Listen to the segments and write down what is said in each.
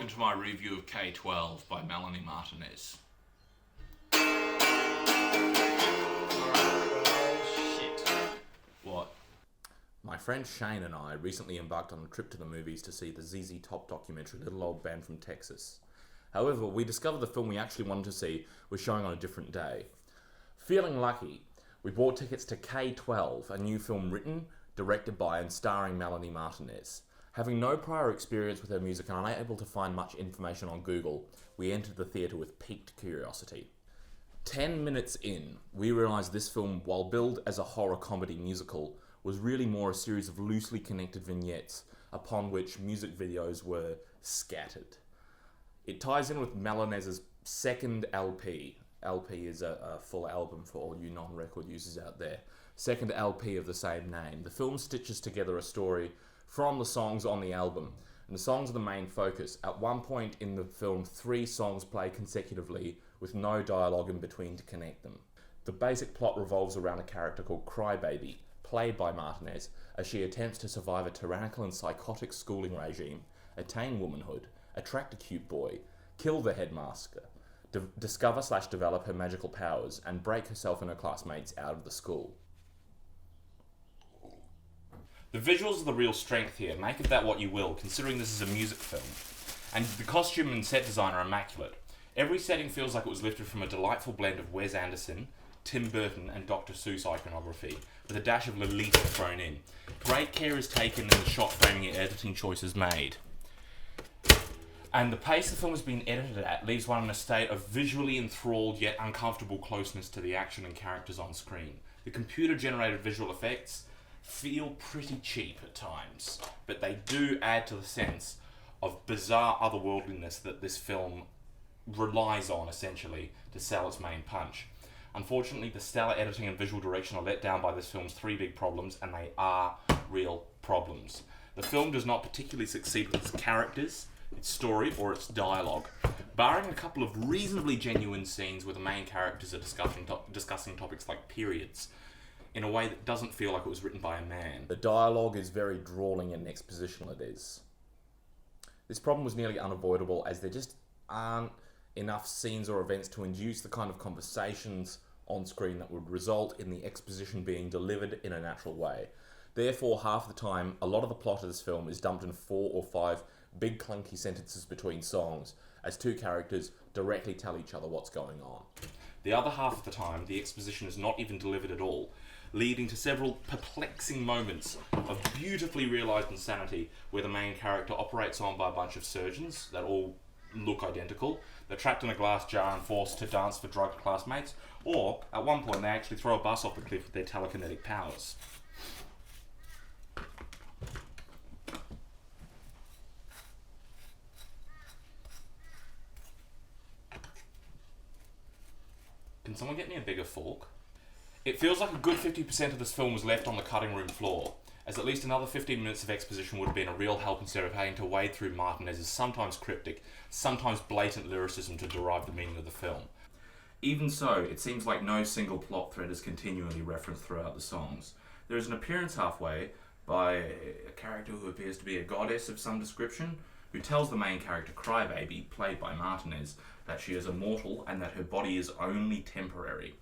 welcome to my review of K-12 by Melanie Martinez. What? My friend Shane and I recently embarked on a trip to the movies to see the ZZ Top documentary Little Old Band from Texas. However, we discovered the film we actually wanted to see was showing on a different day. Feeling lucky, we bought tickets to K-12, a new film written, directed by and starring Melanie Martinez. Having no prior experience with her music and unable to find much information on Google, we entered the theatre with piqued curiosity. 10 minutes in, we realised this film, while billed as a horror comedy musical, was really more a series of loosely connected vignettes upon which music videos were scattered. It ties in with Melanez's second LP. LP is a full album for all you non-record users out there. Second LP of the same name. The film stitches together a story from the songs on the album, and the songs are the main focus. At one point in the film, 3 songs play consecutively with no dialogue in between to connect them. The basic plot revolves around a character called Crybaby, played by Martinez, as she attempts to survive a tyrannical and psychotic schooling regime, attain womanhood, attract a cute boy, kill the headmaster, discover/develop her magical powers, and break herself and her classmates out of the school. The visuals are the real strength here, make of that what you will, considering this is a music film. And the costume and set design are immaculate. Every setting feels like it was lifted from a delightful blend of Wes Anderson, Tim Burton and Dr. Seuss iconography, with a dash of Lolita thrown in. Great care is taken in the shot framing and editing choices made. And the pace the film has been edited at leaves one in a state of visually enthralled yet uncomfortable closeness to the action and characters on screen. The computer-generated visual effects feel pretty cheap at times, but they do add to the sense of bizarre otherworldliness that this film relies on, essentially, to sell its main punch. Unfortunately, the stellar editing and visual direction are let down by this film's 3 big problems, and they are real problems. The film does not particularly succeed with its characters, its story, or its dialogue. Barring a couple of reasonably genuine scenes where the main characters are discussing topics like periods, in a way that doesn't feel like it was written by a man. The dialogue is very drawling and expositional it is. This problem was nearly unavoidable as there just aren't enough scenes or events to induce the kind of conversations on screen that would result in the exposition being delivered in a natural way. Therefore, half the time, a lot of the plot of this film is dumped in 4 or 5 big clunky sentences between songs, as 2 characters directly tell each other what's going on. The other half of the time, the exposition is not even delivered at all, leading to several perplexing moments of beautifully realised insanity where the main character operates on by a bunch of surgeons that all look identical. They're trapped in a glass jar and forced to dance for drugged classmates, or at one point they actually throw a bus off the cliff with their telekinetic powers. Can someone get me a bigger fork? It feels like a good 50% of this film was left on the cutting room floor, as at least another 15 minutes of exposition would have been a real help instead of having to wade through Martinez's sometimes cryptic, sometimes blatant lyricism to derive the meaning of the film. Even so, it seems like no single plot thread is continually referenced throughout the songs. There is an appearance halfway by a character who appears to be a goddess of some description, who tells the main character Crybaby, played by Martinez, that she is immortal and that her body is only temporary.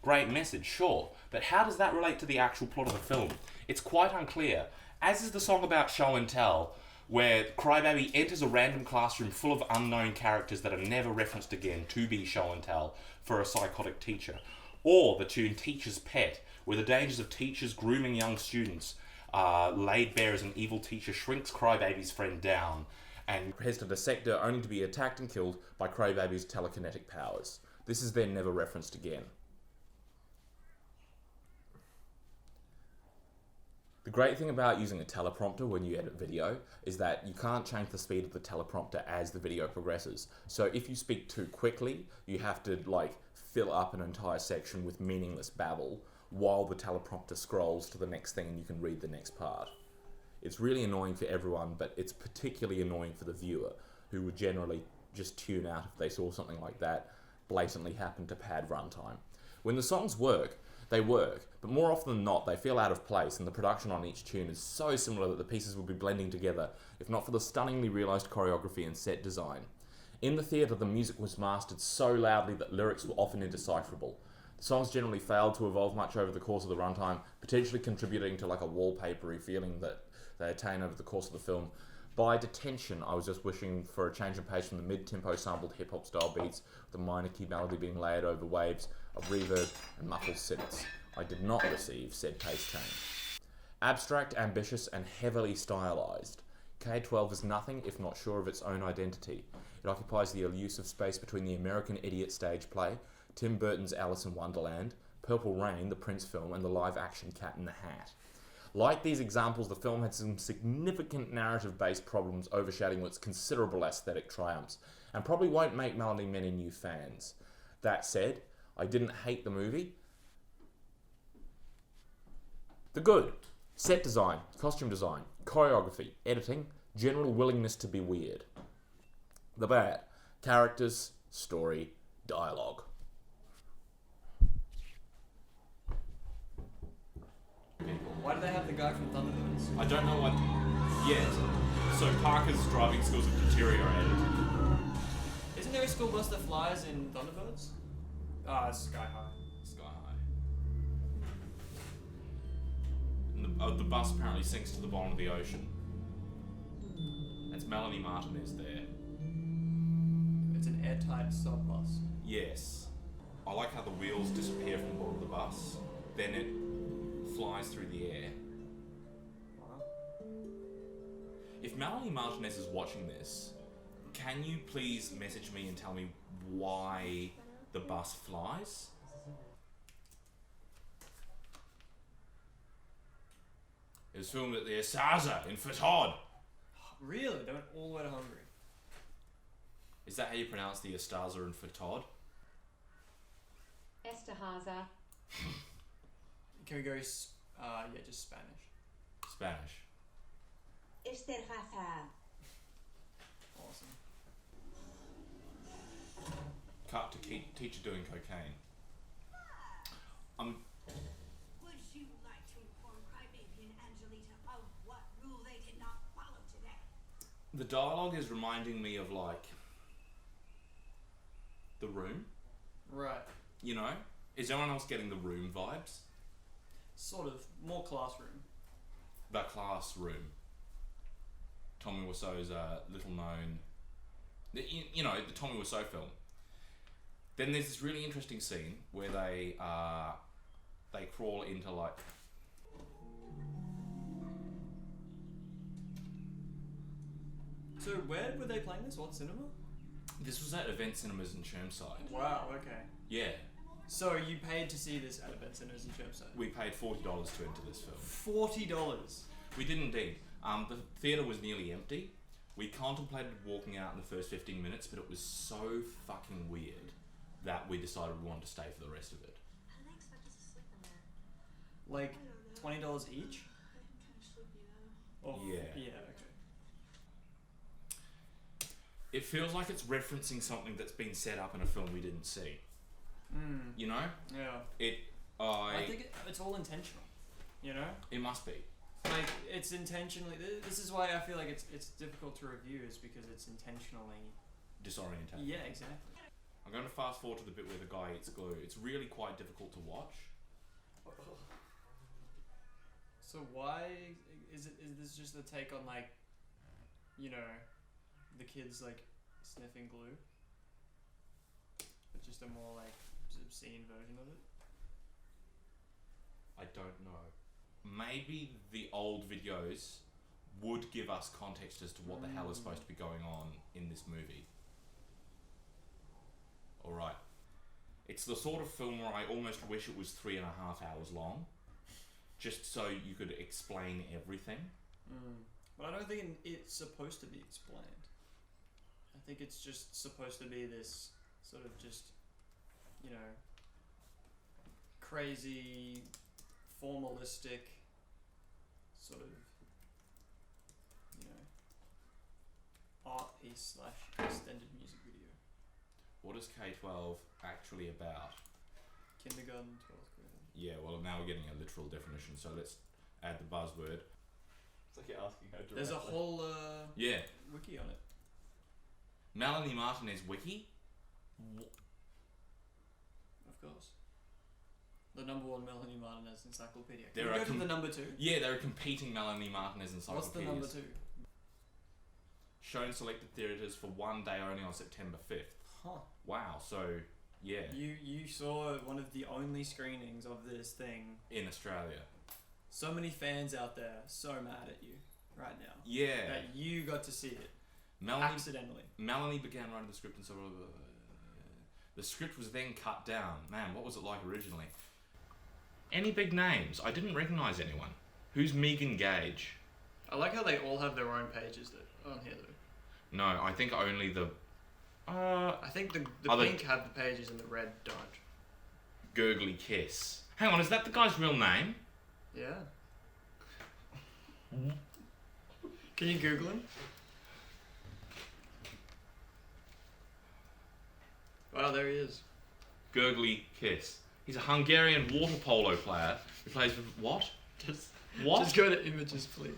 Great message, sure, but how does that relate to the actual plot of the film? It's quite unclear, as is the song about Show and Tell, where Crybaby enters a random classroom full of unknown characters that are never referenced again to be Show and Tell for a psychotic teacher. Or the tune Teacher's Pet, where the dangers of teachers grooming young students are laid bare as an evil teacher shrinks Crybaby's friend down and Prepares to dissect her only to be attacked and killed by Crybaby's telekinetic powers. This is then never referenced again. The great thing about using a teleprompter when you edit video is that you can't change the speed of the teleprompter as the video progresses. So if you speak too quickly, you have to fill up an entire section with meaningless babble while the teleprompter scrolls to the next thing and you can read the next part. It's really annoying for everyone, but it's particularly annoying for the viewer, who would generally just tune out if they saw something like that blatantly happen to pad runtime. When the songs work, They work, but more often than not, they feel out of place, and the production on each tune is so similar that the pieces would be blending together, if not for the stunningly realised choreography and set design. In the theatre, the music was mastered so loudly that lyrics were often indecipherable. The songs generally failed to evolve much over the course of the runtime, potentially contributing to like a wallpapery feeling that they attain over the course of the film. By detention, I was just wishing for a change of pace from the mid-tempo sampled hip-hop style beats, with a minor key melody being layered over waves of reverb and muffled synths. I did not receive said pace change. Abstract, ambitious, and heavily stylised, K-12 is nothing if not sure of its own identity. It occupies the elusive space between the American Idiot stage play, Tim Burton's Alice in Wonderland, Purple Rain, the Prince film, and the live-action Cat in the Hat. Like these examples, the film had some significant narrative-based problems overshadowing its considerable aesthetic triumphs, and probably won't make Melanie many new fans. That said, I didn't hate the movie. The good: set design, costume design, choreography, editing, general willingness to be weird. The bad: characters, story, dialogue. Why do they have the guy from Thunderbirds? I don't know what yet. So Parker's driving skills have deteriorated. Isn't there a school bus that flies in Thunderbirds? Ah, it's Sky High. Sky High. And the bus apparently sinks to the bottom of the ocean. That's Melanie Martinez there. It's an airtight sub bus. Yes. I like how the wheels disappear from the bottom of the bus. Then it flies through the air. Wow. If Melanie Martinez is watching this, can you please message me and tell me why the bus flies? It was filmed at the Esaza in Fatod. Really? They went all the way to Hungary. Is that how you pronounce the Estaza in Fatod? Esterhaza. Can we go, just Spanish. Spanish. Esterhaza. Awesome. Cut to teacher doing cocaine. Would you like to inform Crybaby and Angelita of what rule they did not follow today? The dialogue is reminding me of like The Room. Right. You know? Is anyone else getting The Room vibes? Sort of. More classroom. The Classroom. Tommy Wiseau's little known, you know, the Tommy Wiseau film. Then there's this really interesting scene where they crawl into like. So where were they playing this? What cinema? This was at Event Cinemas in Chermside. Wow, okay. Yeah. So you paid to see this at Event Cinemas in Chermside? We paid $40 to enter this film. $40? We did indeed. The theatre was nearly empty. We contemplated walking out in the first 15 minutes, but it was so fucking weird that we decided we wanted to stay for the rest of it. How do they expect us to sleep in there? Like I don't know. $20 each? I'm kind of sleepy though. Or Yeah. Yeah, okay. It feels like it's referencing something that's been set up in a film we didn't see. You know? Yeah. I think it's all intentional, you know? It must be. Like, it's intentionally... This is why I feel like it's difficult to review, is because it's intentionally... Disorientating. Yeah, exactly. I'm going to fast forward to the bit where the guy eats glue. It's really quite difficult to watch. So why... Is this just a take on, like, you know, the kids, like, sniffing glue? But just a more, like, obscene version of it? I don't know. Maybe the old videos would give us context as to what the hell is supposed to be going on in this movie. Alright. It's the sort of film where I almost wish it was 3.5 hours long, just so you could explain everything. But I don't think it's supposed to be explained. I think it's just supposed to be this sort of just, you know, crazy, formalistic sort of, you know, art piece / extended music video. What is K-12 actually about? Kindergarten, 12th grade. Yeah, well, now we're getting a literal definition, so let's add the buzzword. It's like you're asking her directly. There's a whole Yeah. wiki on it. Melanie Martinez wiki? Of course. The number one Melanie Martinez encyclopedia. Can There we are go to the number 2? Yeah, there are competing Melanie Martinez encyclopedias. What's the number 2? Shown selected theatres for one day only on September 5th. Huh. Wow, so, yeah. You saw one of the only screenings of this thing. In Australia. So many fans out there so mad at you right now. Yeah. That you got to see it. Melanie, Accidentally. Melanie began writing the script and sort of... the script was then cut down. Man, what was it like originally? Any big names? I didn't recognise anyone. Who's Megan Gage? I like how they all have their own pages that on here though. No, I think only the... I think the pink have the pages and the red don't. Gurgly Kiss. Hang on, is that the guy's real name? Yeah. Can you Google him? Wow, there he is. Gurgly Kiss. He's a Hungarian water polo player who plays for... What? What? Just go to images, please.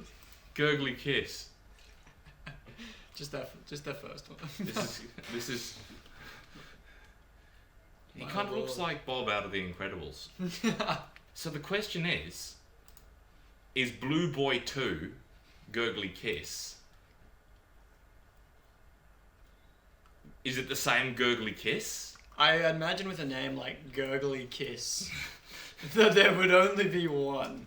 Gurgly Kiss. Just that first one. This is... He My kind of looks lord. like Bob out of The Incredibles. So the question is Blue Boy 2 Gurgly Kiss? Is it the same Gurgly Kiss? I imagine with a name like Gurgly Kiss that there would only be one.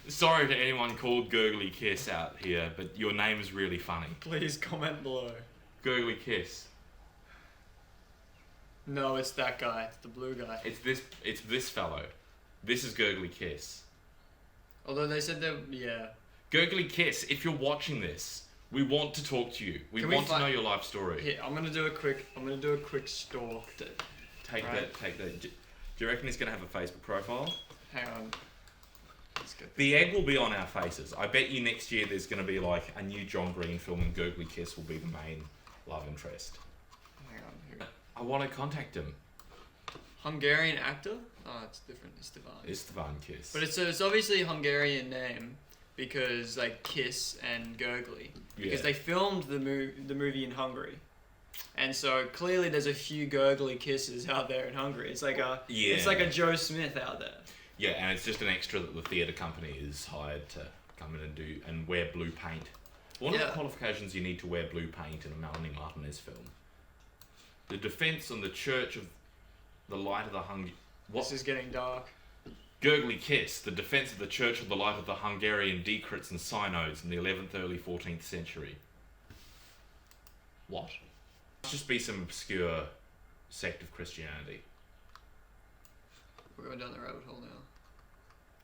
Sorry to anyone called Gurgly Kiss out here, but your name is really funny. Please comment below. Gurgly Kiss. No, it's that guy. It's the blue guy. It's this fellow. This is Gurgly Kiss. Although they said that, yeah. Gurgly Kiss, if you're watching this, we want to talk to you. We want to know your life story. Here, I'm gonna do a quick stalk. Take that. Do you reckon he's gonna have a Facebook profile? Hang on. Let's get The egg will be on our faces. I bet you next year there's gonna be like a new John Green film and Gurgly Kiss will be the main love interest. Hang on. Here. I want to contact him. Hungarian actor? Oh, it's different. It's Istvan Kiss. But it's obviously a Hungarian name because like Kiss and Gurgly because they filmed the movie in Hungary, and so clearly there's a few Gurgly Kisses out there in Hungary. It's like a Joe Smith out there. Yeah, and it's just an extra that the theatre company is hired to come in and do and wear blue paint. What are the qualifications you need to wear blue paint in a Melanie Martinez film? The defence on the Church of the Light of the This is getting dark. Gurgly Kiss, the defence of the Church of the Light of the Hungarian Decrets and Synods in the 11th, early 14th century. What? Must just be some obscure sect of Christianity. We're going down the rabbit hole now.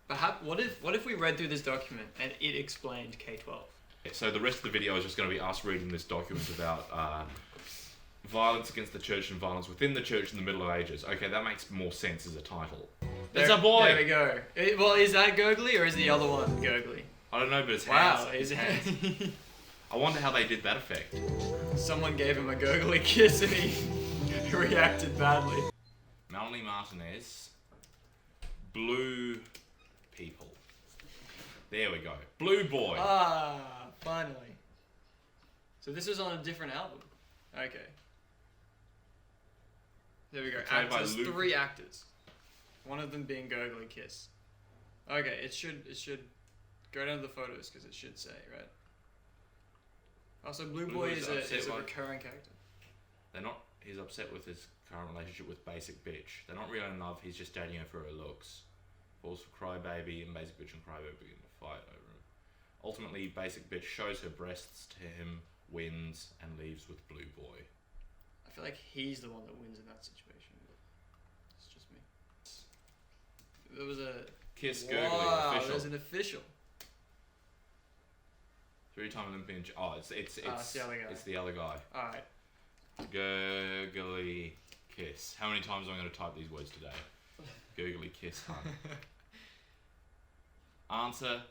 But what if we read through this document and it explained K-12? So the rest of the video is just going to be us reading this document about violence against the church and violence within the church in the Middle Ages. Okay, that makes more sense as a title. There's a boy! There we go. Well, is that Gurgly or is the other one Gurgly? I don't know, but it's Wow, hands. I wonder how they did that effect. Someone gave him a Gurgly kiss and he reacted badly. Melanie Martinez. Blue people. There we go. Blue Boy. Ah, finally. So this was on a different album. Okay. There we go. Played by There's Luke. 3 actors. One of them being Gurgly Kiss. Okay, it should go down to the photos because it should say, right? Also, Blue Boy Boy's is upset a by- recurring character. He's upset with his current relationship with Basic Bitch. They're not really in love, he's just dating her for her looks. Falls for Crybaby, and Basic Bitch and Crybaby begin to fight over him. Ultimately, Basic Bitch shows her breasts to him, wins, and leaves with Blue Boy. I feel like he's the one that wins in that situation. But it's just me. There was a... Kiss Gurgly, Wow, official. there's an official. 3-time Olympian. Oh, it's the other guy. It's the other guy. Alright. Gurgly Kiss. How many times am I going to type these words today? Gurgly Kiss, huh? Answer,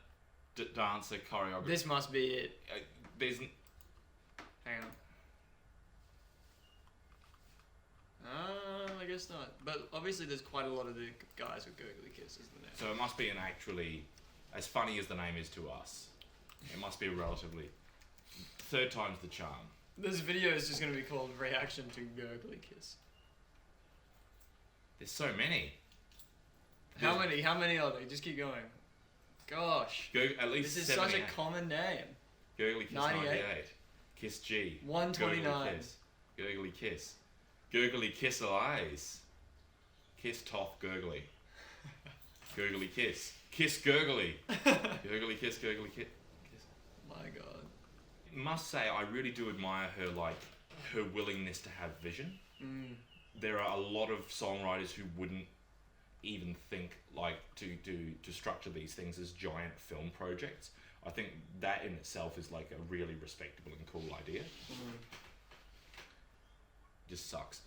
dancer, choreographer. This must be it. There's... Hang on. I guess not. But obviously, there's quite a lot of the guys with Gurgly Kiss as the name. So it must be an actually, as funny as the name is to us, it must be a relatively, third time's the charm. This video is just going to be called Reaction to Gurgly Kiss. There's so many. How many? How many are there? Just keep going. Gosh. At least This is 78. such a common name. Gurgly Kiss 98. 98. Kiss G. 129. Gurgly Kiss. Gurgly Kiss. Gurgly Kiss eyes. Kiss Toff Gurgly. Gurgly Kiss. Kiss Gurgly. Gurgly Kiss, Gurgly Kiss. My God. Must say, I really do admire her, like, her willingness to have vision. There are a lot of songwriters who wouldn't even think, like, to structure these things as giant film projects. I think that in itself is, like, a really respectable and cool idea. Just sucks.